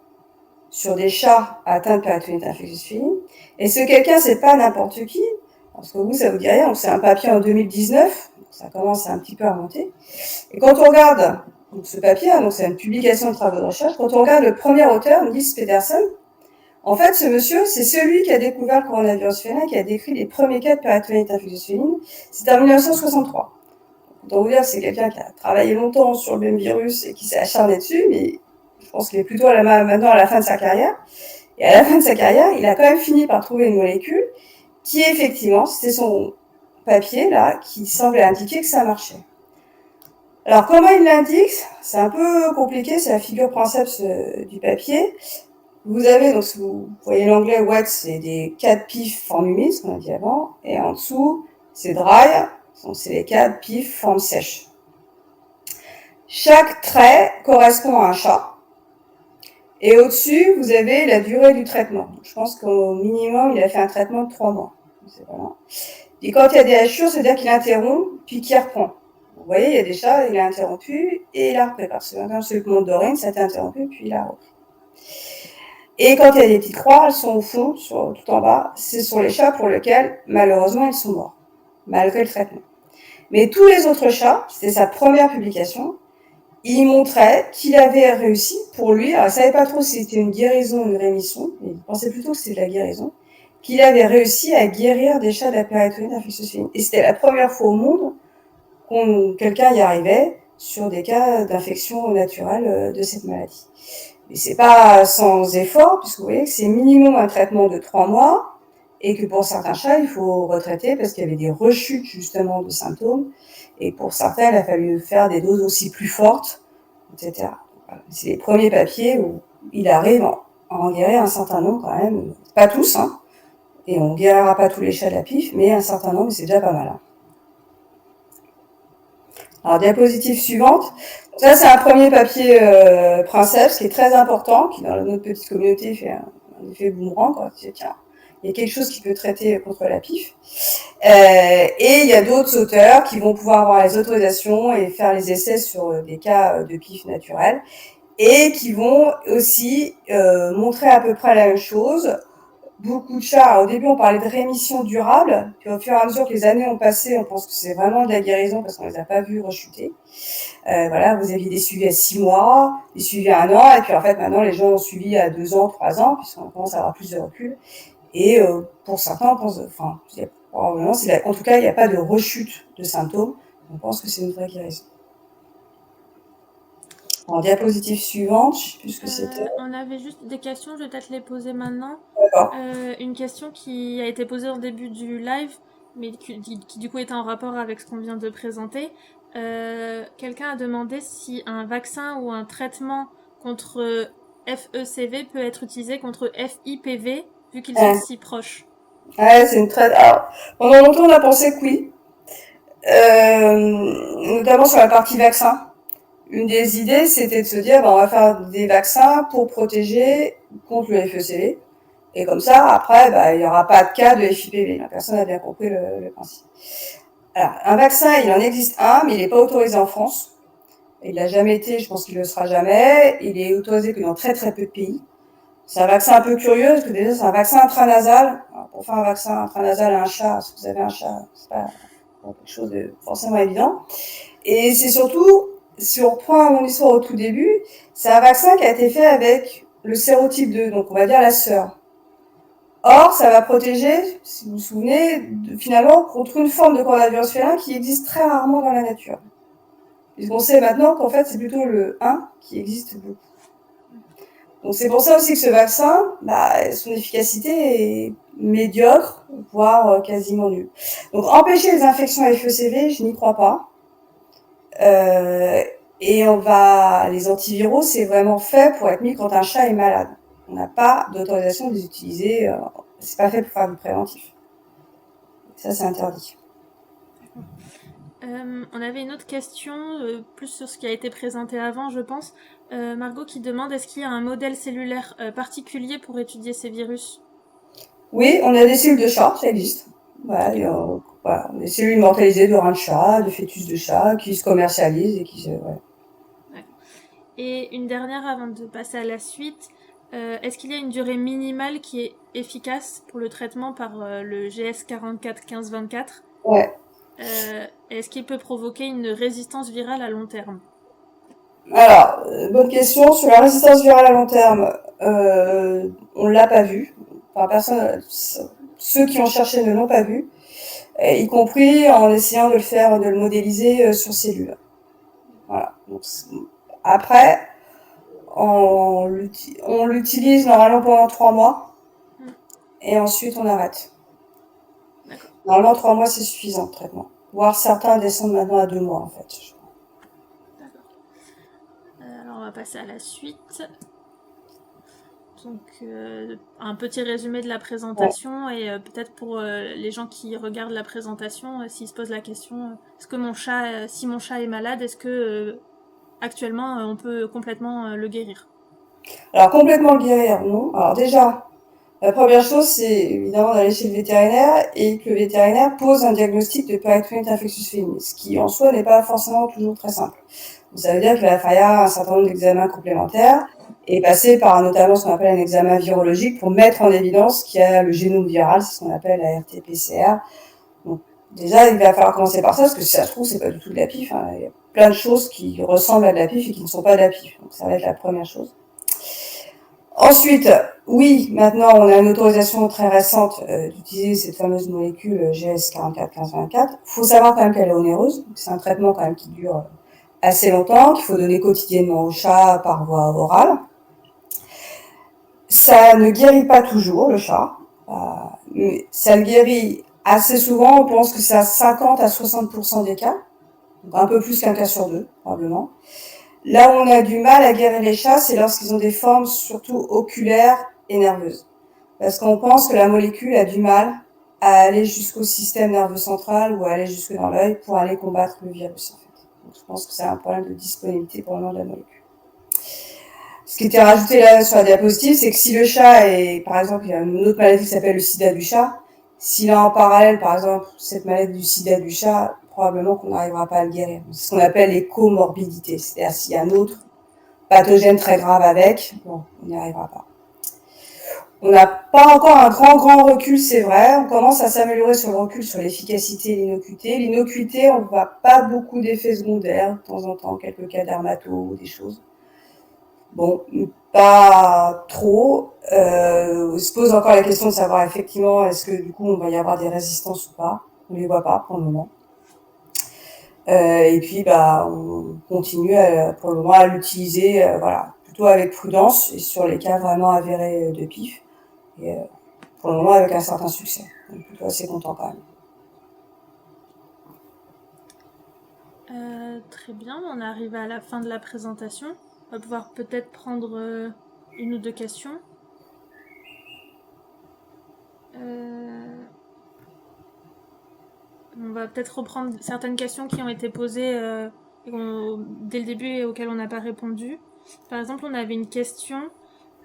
[SPEAKER 2] sur des chats atteints de péritonite infectieuse féline. Et ce quelqu'un, c'est pas n'importe qui, parce que vous, ça vous dit rien. Donc c'est un papier en 2019, ça commence un petit peu à monter. Et quand on regarde donc ce papier, donc c'est une publication de travaux de recherche, quand on regarde le premier auteur, Niels Pedersen, en fait, ce monsieur, c'est celui qui a découvert le coronavirus félin, qui a décrit les premiers cas de péritonite infectieuse féline. C'était en 1963. Autant vous dire, c'est quelqu'un qui a travaillé longtemps sur le même virus et qui s'est acharné dessus, mais je pense qu'il est plutôt maintenant à la fin de sa carrière. Et à la fin de sa carrière, il a quand même fini par trouver une molécule qui, effectivement, c'était son papier, là, qui semblait indiquer que ça marchait. Alors, comment il l'indique? C'est un peu compliqué, c'est la figure princeps du papier. Vous avez, donc, si vous voyez l'anglais wet, c'est des 4 pifs forme humide, ce qu'on a dit avant, et en dessous, c'est dry, donc c'est les 4 pifs forme sèche. Chaque trait correspond à un chat. Et au-dessus, vous avez la durée du traitement. Je pense qu'au minimum, il a fait un traitement de 3 mois. Voilà. Et quand il y a des hachures, c'est-à-dire qu'il interrompt, puis qu'il reprend. Vous voyez, il y a des chats, il a interrompu, et il a repris. Parce que même celui qui monte d'Orine, ça a été interrompu, puis il a repris. Et quand il y a des petites croix, elles sont au fond, tout en bas, c'est sur les chats pour lesquels, malheureusement, ils sont morts, malgré le traitement. Mais tous les autres chats, c'était sa première publication, il montrait qu'il avait réussi, pour lui, alors il ne savait pas trop si c'était une guérison ou une rémission, il pensait plutôt que c'était de la guérison, qu'il avait réussi à guérir des chats de la péritonite infectieuse féline. Et c'était la première fois au monde que quelqu'un y arrivait sur des cas d'infection naturelle de cette maladie. Mais c'est pas sans effort, puisque vous voyez que c'est minimum un traitement de 3 mois, et que pour certains chats, il faut retraiter parce qu'il y avait des rechutes justement de symptômes, et pour certains, il a fallu faire des doses aussi plus fortes, etc. C'est les premiers papiers où il arrive à en guérir un certain nombre quand même, pas tous, hein, et on ne guérira pas tous les chats de la pif, mais un certain nombre, c'est déjà pas mal. Hein. Alors, diapositive suivante. Ça, c'est un premier papier Princeps qui est très important, qui dans notre petite communauté fait un effet boomerang. Quoi. Tiens, il y a quelque chose qui peut traiter contre la pif. Et il y a d'autres auteurs qui vont pouvoir avoir les autorisations et faire les essais sur des cas de pif naturels et qui vont aussi montrer à peu près la même chose. Beaucoup de chats, au début on parlait de rémission durable, puis au fur et à mesure que les années ont passé, on pense que c'est vraiment de la guérison parce qu'on les a pas vus rechuter. Voilà, vous aviez des suivis à 6 mois, des suivis à 1 an, et puis en fait maintenant les gens ont suivi à 2 ans, 3 ans, puisqu'on commence à avoir plus de recul. Et pour certains, on pense, enfin, probablement, en tout cas, il n'y a pas de rechute de symptômes. On pense que c'est une vraie guérison. En diapositive suivante, je ne sais plus ce que c'était.
[SPEAKER 1] On avait juste des questions, je vais peut-être les poser maintenant.
[SPEAKER 2] D'accord.
[SPEAKER 1] Une question qui a été posée au début du live, mais qui du coup est en rapport avec ce qu'on vient de présenter. Quelqu'un a demandé si un vaccin ou un traitement contre FECV peut être utilisé contre FIPV, vu qu'ils sont si proches.
[SPEAKER 2] Ouais, c'est une très... Alors, pendant longtemps, on a pensé que oui. Notamment sur la partie vaccin. Une des idées, c'était de se dire, on va faire des vaccins pour protéger contre le FECV. Et comme ça, après, il n'y aura pas de cas de FIPV. La personne a bien compris le principe. Alors, un vaccin, il en existe un, mais il n'est pas autorisé en France. Il l'a jamais été, je pense qu'il ne le sera jamais. Il est autorisé que dans très très peu de pays. C'est un vaccin un peu curieux, parce que déjà, c'est un vaccin intranasal. Alors, pour faire un vaccin intranasal à un chat, si vous avez un chat, c'est pas quelque chose de forcément évident. Et c'est surtout, si on reprend mon histoire au tout début, c'est un vaccin qui a été fait avec le sérotype 2, donc on va dire la sœur. Or, ça va protéger, si vous vous souvenez, finalement, contre une forme de coronavirus félin qui existe très rarement dans la nature. Puisqu'on sait maintenant qu'en fait, c'est plutôt le 1 qui existe beaucoup. Donc c'est pour ça aussi que ce vaccin, son efficacité est médiocre, voire quasiment nulle. Donc empêcher les infections à FECV, je n'y crois pas. Et les antiviraux, c'est vraiment fait pour être mis quand un chat est malade. On n'a pas d'autorisation de les utiliser. C'est pas fait pour faire du préventif. Ça, c'est interdit.
[SPEAKER 1] On avait une autre question, plus sur ce qui a été présenté avant, je pense. Margot qui demande, est-ce qu'il y a un modèle cellulaire particulier pour étudier ces virus?
[SPEAKER 2] Oui, on a des cellules de chat, ça existe. Voilà, des cellules immortalisées de reins de chat, de fœtus de chat, qui se commercialisent et qui se... Ouais.
[SPEAKER 1] Et une dernière avant de passer à la suite. Est-ce qu'il y a une durée minimale qui est efficace pour le traitement par le GS 44 15 24?
[SPEAKER 2] Ouais.
[SPEAKER 1] Est-ce qu'il peut provoquer une résistance virale à long terme?
[SPEAKER 2] Alors, bonne question. Sur la résistance virale à long terme, on l'a pas vu. Enfin, personne, ceux qui ont cherché ne l'ont pas vu, y compris en essayant de le faire, de le modéliser sur cellules. Voilà. Donc, après, on l'utilise normalement pendant 3 mois et ensuite on arrête.
[SPEAKER 1] D'accord.
[SPEAKER 2] Normalement, 3 mois c'est suffisant de traitement. Voire certains descendent maintenant à 2 mois en fait.
[SPEAKER 1] D'accord. Alors on va passer à la suite. Donc un petit résumé de la
[SPEAKER 2] Ouais.
[SPEAKER 1] présentation et peut-être pour les gens qui regardent la présentation, s'ils se posent la question, est-ce que si mon chat est malade, est-ce que actuellement on peut complètement le guérir?
[SPEAKER 2] Alors complètement le guérir, non. Alors déjà, la première chose, c'est évidemment d'aller chez le vétérinaire et que le vétérinaire pose un diagnostic de péritonite infectious féline, ce qui en soi n'est pas forcément toujours très simple. Donc, ça veut dire qu'il va falloir un certain nombre d'examens complémentaires et passer par notamment ce qu'on appelle un examen virologique pour mettre en évidence qu'il y a le génome viral, c'est ce qu'on appelle la RT-PCR. Donc déjà, il va falloir commencer par ça, parce que si ça se trouve, c'est pas du tout de la pif. Hein. Il y a plein de choses qui ressemblent à de la pif et qui ne sont pas de la pif. Donc ça va être la première chose. Ensuite, oui, maintenant on a une autorisation très récente d'utiliser cette fameuse molécule GS 44 15 24. Il faut savoir quand même qu'elle est onéreuse. C'est un traitement quand même qui dure assez longtemps, qu'il faut donner quotidiennement au chat par voie orale. Ça ne guérit pas toujours le chat, mais ça le guérit assez souvent. On pense que c'est à 50 à 60% des cas, donc un peu plus qu'un cas sur deux probablement. Là où on a du mal à guérir les chats, c'est lorsqu'ils ont des formes surtout oculaires et nerveuses. Parce qu'on pense que la molécule a du mal à aller jusqu'au système nerveux central ou à aller jusque dans l'œil pour aller combattre le virus, en fait. Donc, je pense que c'est un problème de disponibilité pour le moment de la molécule. Ce qui était rajouté là sur la diapositive, c'est que si le chat est, par exemple, il y a une autre maladie qui s'appelle le sida du chat, s'il a en parallèle, par exemple, cette maladie du sida du chat, probablement qu'on n'arrivera pas à le guérir. C'est ce qu'on appelle les comorbidités. C'est-à-dire s'il y a un autre pathogène très grave avec, bon, on n'y arrivera pas. On n'a pas encore un grand recul, c'est vrai. On commence à s'améliorer sur le recul sur l'efficacité et l'innocuité. L'innocuité, on ne voit pas beaucoup d'effets secondaires, de temps en temps, quelques cas dermato ou des choses. Bon, pas trop. On se pose encore la question de savoir effectivement est-ce que du coup on va y avoir des résistances ou pas. On les voit pas pour le moment. Et puis bah on continue pour le moment à l'utiliser, voilà, plutôt avec prudence et sur les cas vraiment avérés de pif. Et pour le moment avec un certain succès. On est plutôt assez content quand même.
[SPEAKER 1] Très bien, on arrive à la fin de la présentation. On va pouvoir peut-être prendre une ou deux questions. On va peut-être reprendre certaines questions qui ont été posées dès le début et auxquelles on n'a pas répondu. Par exemple, on avait une question.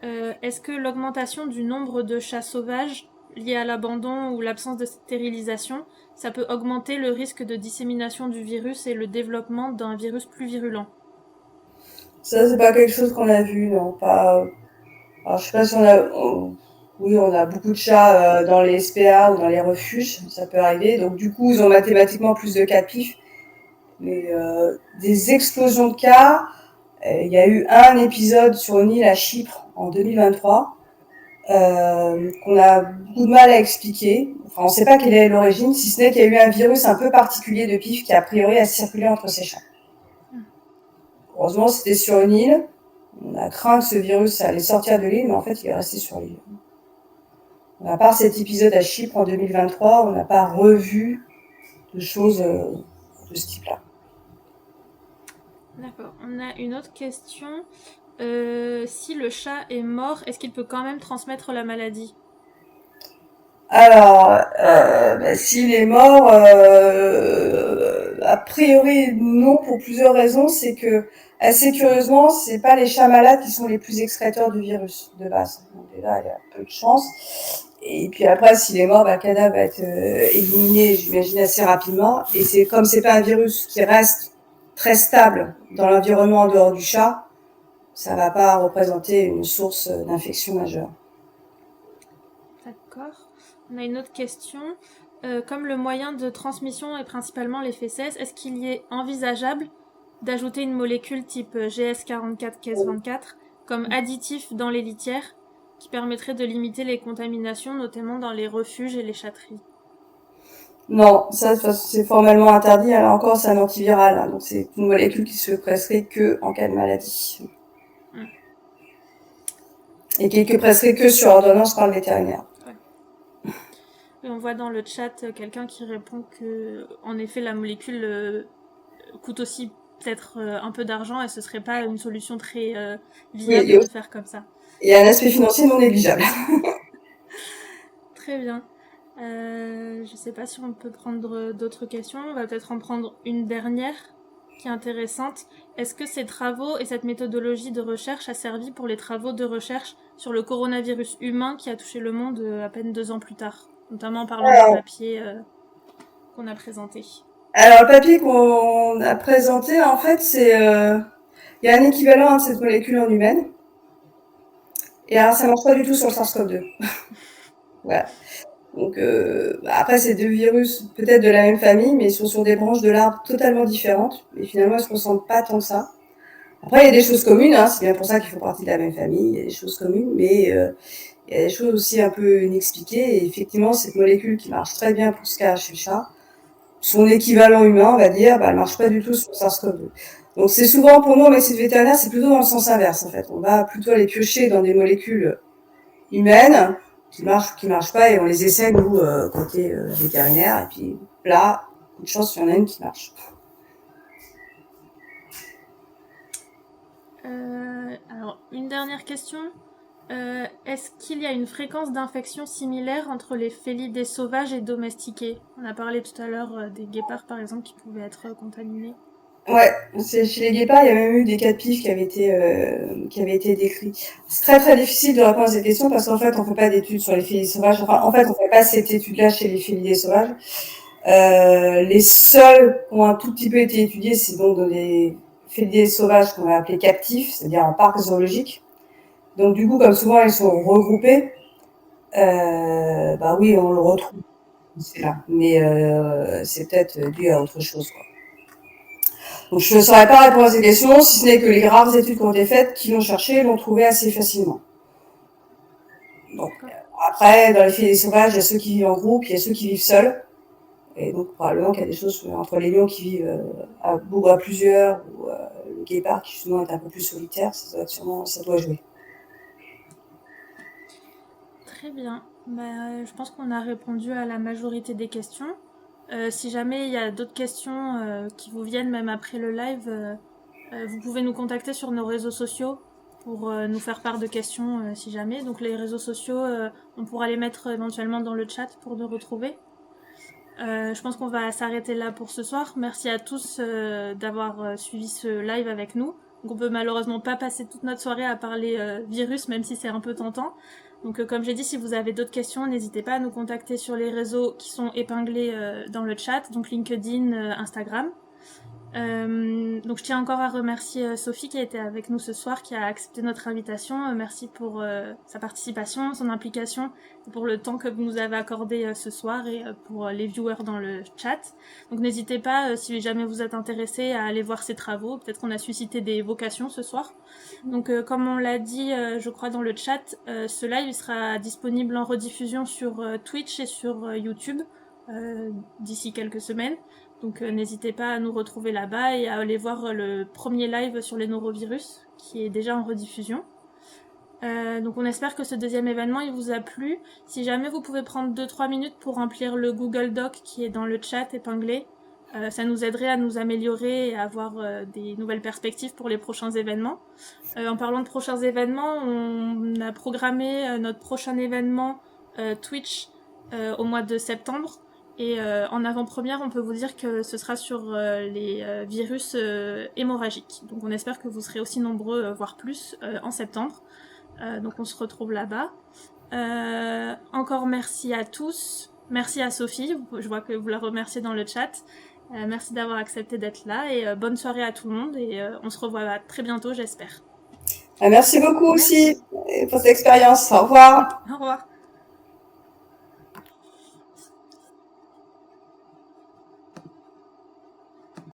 [SPEAKER 1] Est-ce que l'augmentation du nombre de chats sauvages liée à l'abandon ou l'absence de stérilisation, ça peut augmenter le risque de dissémination du virus et le développement d'un virus plus virulent?
[SPEAKER 2] Ça c'est pas quelque chose qu'on a vu, non, pas. Alors je sais pas si oui, on a beaucoup de chats dans les SPA ou dans les refuges, ça peut arriver. Donc du coup, ils ont mathématiquement plus de cas de pif. Mais des explosions de cas, il y a eu un épisode sur une île à Chypre en 2023 qu'on a beaucoup de mal à expliquer. Enfin, on ne sait pas quelle est l'origine, si ce n'est qu'il y a eu un virus un peu particulier de pif qui a priori a circulé entre ces chats. Heureusement, c'était sur une île. On a craint que ce virus allait sortir de l'île, mais en fait, il est resté sur l'île. À part cet épisode à Chypre en 2023, on n'a pas revu de choses de ce type-là.
[SPEAKER 1] D'accord. On a une autre question. Si le chat est mort, est-ce qu'il peut quand même transmettre la maladie?
[SPEAKER 2] Alors, s'il est mort, a priori non, pour plusieurs raisons. C'est que, assez curieusement, c'est pas les chats malades qui sont les plus excréteurs du virus de base. Donc déjà, il y a peu de chance. Et puis après, s'il est mort, le cadavre va être éliminé, j'imagine, assez rapidement. Et c'est comme c'est pas un virus qui reste très stable dans l'environnement en dehors du chat, ça va pas représenter une source d'infection majeure.
[SPEAKER 1] D'accord. On a une autre question. Comme le moyen de transmission est principalement les fesses, est-ce qu'il est envisageable d'ajouter une molécule type GS44-Cas24 comme additif dans les litières qui permettrait de limiter les contaminations, notamment dans les refuges et les chatteries?
[SPEAKER 2] Non, ça, de toute façon, c'est formellement interdit. Alors encore, c'est un antiviral, hein, donc c'est une molécule qui se presserait que en cas de maladie. Et qui est presserait que sur ordonnance par le vétérinaire.
[SPEAKER 1] Ouais. Et on voit dans le chat quelqu'un qui répond que, en effet, la molécule coûte aussi peut-être un peu d'argent et ce serait pas une solution très viable de faire comme ça.
[SPEAKER 2] Et un aspect financier non négligeable.
[SPEAKER 1] Très bien. Je sais pas si on peut prendre d'autres questions. On va peut-être en prendre une dernière qui est intéressante. Est-ce que ces travaux et cette méthodologie de recherche a servi pour les travaux de recherche sur le coronavirus humain qui a touché le monde à peine 2 ans plus tard, notamment en parlant du papier qu'on a présenté?
[SPEAKER 2] Alors, le papier qu'on a présenté, en fait, c'est... Il y a un équivalent de cette molécule en humaine. Et alors, ça marche pas du tout sur le SARS-CoV-2. Voilà. Donc, après, c'est deux virus peut-être de la même famille, mais ils sont sur des branches de l'arbre totalement différentes. Et finalement, ils se ressemblent pas tant que ça. Après, il y a des choses communes, hein, c'est bien pour ça qu'ils font partie de la même famille, il y a des choses communes, mais il y a des choses aussi un peu inexpliquées. Et effectivement, cette molécule qui marche très bien pour ce cas chez le chat, son équivalent humain, on va dire, bah, elle marche pas du tout sur le SARS-CoV-2. Donc c'est souvent pour nous en médecine vétérinaire, c'est plutôt dans le sens inverse en fait. On va plutôt aller piocher dans des molécules humaines qui marchent ou qui marchent pas et on les essaie nous côté vétérinaire et puis là, une chance il y en a une qui marche.
[SPEAKER 1] Alors une dernière question. Est-ce qu'il y a une fréquence d'infection similaire entre les félidés sauvages et domestiqués? On a parlé tout à l'heure des guépards par exemple qui pouvaient être contaminés.
[SPEAKER 2] Ouais, chez les guépards, il y a même eu des cas de pif qui avaient été décrits. C'est très très difficile de répondre à cette question parce qu'en fait, on fait pas d'études sur les félidés sauvages. Enfin, en fait, on fait pas cette étude-là chez les félidés sauvages. Les seuls qui ont un tout petit peu été étudiés, c'est donc dans les félidés sauvages qu'on va appeler captifs, c'est-à-dire en parc zoologique. Donc du coup, comme souvent ils sont regroupés, bah oui, on le retrouve, c'est là. Mais c'est peut-être dû à autre chose, quoi. Donc je ne saurais pas répondre à ces questions, si ce n'est que les rares études qui ont été faites, qui l'ont cherché, l'ont trouvé assez facilement. Donc après, dans les félidés sauvages, il y a ceux qui vivent en groupe, il y a ceux qui vivent seuls. Et donc probablement qu'il y a des choses entre les lions qui vivent à plusieurs, ou le guépard qui justement est un peu plus solitaire, ça doit jouer.
[SPEAKER 1] Très bien. Je pense qu'on a répondu à la majorité des questions. Si jamais il y a d'autres questions qui vous viennent même après le live, vous pouvez nous contacter sur nos réseaux sociaux pour nous faire part de questions si jamais. Donc les réseaux sociaux, on pourra les mettre éventuellement dans le chat pour nous retrouver. Je pense qu'on va s'arrêter là pour ce soir. Merci à tous d'avoir suivi ce live avec nous. Donc on peut malheureusement pas passer toute notre soirée à parler virus, même si c'est un peu tentant. Donc comme j'ai dit, si vous avez d'autres questions, n'hésitez pas à nous contacter sur les réseaux qui sont épinglés dans le chat, donc LinkedIn, Instagram. Donc je tiens encore à remercier Sophie qui a été avec nous ce soir, qui a accepté notre invitation. Merci pour sa participation, son implication, et pour le temps que vous nous avez accordé ce soir et pour les viewers dans le chat. Donc n'hésitez pas, si jamais vous êtes intéressé, à aller voir ses travaux. Peut-être qu'on a suscité des vocations ce soir. Donc comme on l'a dit, je crois dans le chat, ce live sera disponible en rediffusion sur Twitch et sur YouTube d'ici quelques semaines. Donc n'hésitez pas à nous retrouver là-bas et à aller voir le premier live sur les norovirus qui est déjà en rediffusion. Donc on espère que ce deuxième événement il vous a plu. Si jamais vous pouvez prendre 2-3 minutes pour remplir le Google Doc qui est dans le chat épinglé, ça nous aiderait à nous améliorer et à avoir des nouvelles perspectives pour les prochains événements. En parlant de prochains événements, on a programmé notre prochain événement Twitch au mois de septembre. Et en avant-première, on peut vous dire que ce sera sur les virus hémorragiques. Donc on espère que vous serez aussi nombreux, voire plus, en septembre. Donc on se retrouve là-bas. Encore merci à tous. Merci à Sophie, je vois que vous la remerciez dans le chat. Merci d'avoir accepté d'être là et bonne soirée à tout le monde et on se revoit très bientôt, j'espère.
[SPEAKER 2] Merci beaucoup
[SPEAKER 1] Merci.
[SPEAKER 2] aussi pour cette expérience. Au revoir.
[SPEAKER 1] Au revoir.